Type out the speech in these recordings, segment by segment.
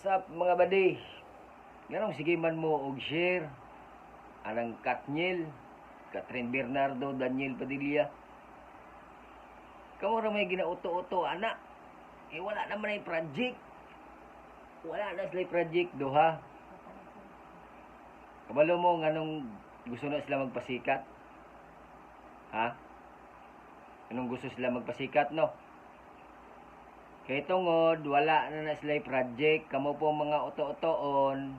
What's up mga badi? Ganong sige man mo og share anang Katniel, Catherine Bernardo, Daniel Padilla. Kamu ra may ginauto-uto anak. Wala naman ay project. Wala na sila project duha. Kabalo mo nganong gusto na sila magpasikat? Ha? Anong gusto sila magpasikat no? Kay tungod, wala na sila project. Kamo po mga uto-utoon.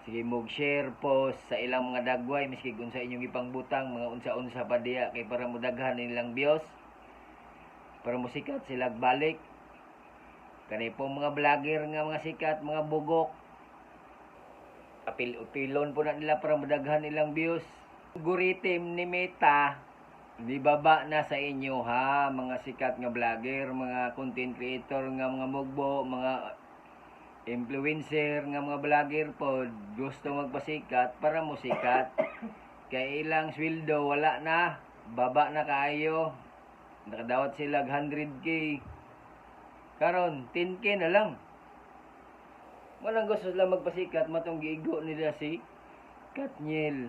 Sige mag-share post sa ilang mga dagway. Miski kung sa inyong ipangbutang, mga unsa-unsa pa diya. Kay para mudaghan nilang views. Para musikat sila balik. Kani po mga vlogger nga mga sikat, mga bugok. Apil-upilon po na nila para mudaghan nilang views. Algorithm ni Meta. Di baba na sa inyo ha, mga sikat nga vlogger, mga content creator nga mga mugbo, mga influencer nga mga vlogger po, gusto magpasikat para mo sikat. Kaya ilang sweldo wala na, baba na kaayo. Nakadawat sila 100k. Karon 10k na lang. Walang gusto sila magpasikat, matong giigo nila si Katniel.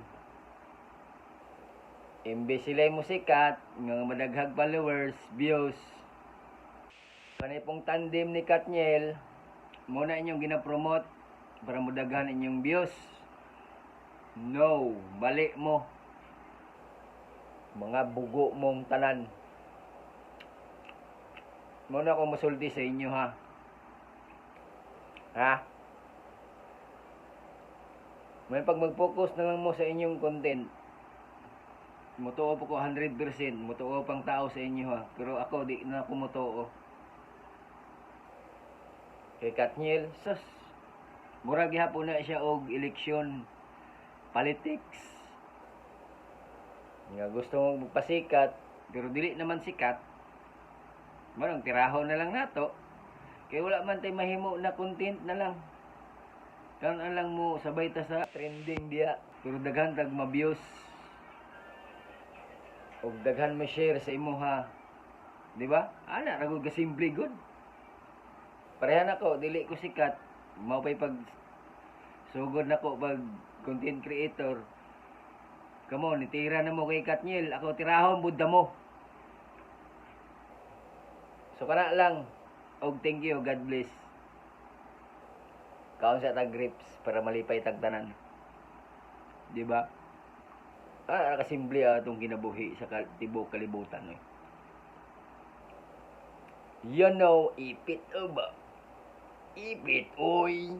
Imbes sila yung musikat, nga madaghag followers, views. Kanay pong tandem ni Katniel, muna inyong ginapromote para mudaghan inyong views. No, balik mo. Mga bugo mong tanan. Muna akong masulti sa inyo ha. Ha? May pag mag-focus na lang mo sa inyong content. Mutuo po ko 100%. Mutuo pang tao sa inyo ha. Pero ako di na ako mutuo. Kay Katniel, sus. Murag gihapon na siya og eleksyon. Politics. Nga gusto mong magpasikat. Pero dili naman sikat. Marang tirahon na lang nato. Kaya wala man tayo mahimo na content na lang. Karon lang mo sabay ta sa trending dia. Pero daghan tag ma-views. Og daghan mo share sa imo ha. Di ba? Ana ra gud ka simple good. Pareha nako dili ko sikat. Mao pay pag sugod nako pag content creator. Kamo nitira na mo kay Katniel, ako tirahon budda mo. So kana lang. Og thank you, God bless. Kaon sa tag grips para malipay tag tanan. Di ba? Nakasimple itong kinabuhi sa tibok kalibutan. You know, ipit ba? Ipit, oy!